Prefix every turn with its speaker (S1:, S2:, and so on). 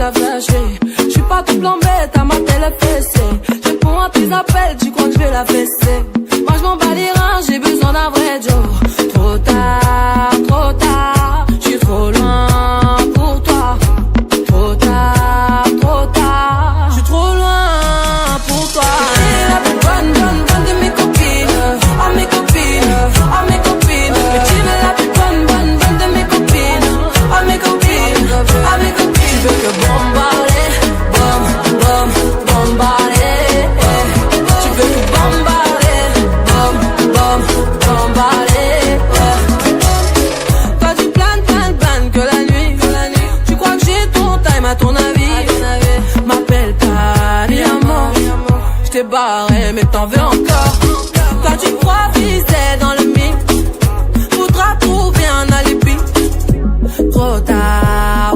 S1: la flasher. J'suis pas tout bête à ma téléfessée. Je réponds à tes appels, tu crois que j'vais la fesser. Moi j'm'en bats les reins, j'ai besoin d'un vrai Joe. Trop tard, j'suis trop loin pour toi. Trop tard, j'suis trop loin pour toi. T'es la plus bonne de mes copines. À mes copines, à mes copines. Mais tu es la plus bonne de mes copines. À mes copines, à mes copines. Tu veux que bombarder, bombarder. Tu veux que bombarder, bombarder. Toi tu planes que la nuit. Tu crois que j'ai ton time à ton avis. M'appelle pas mi amor. J't'ai barré mais t'en veux encore. Toi tu crois viser dans le mix. Faudra trouver un alibi. Trop tard.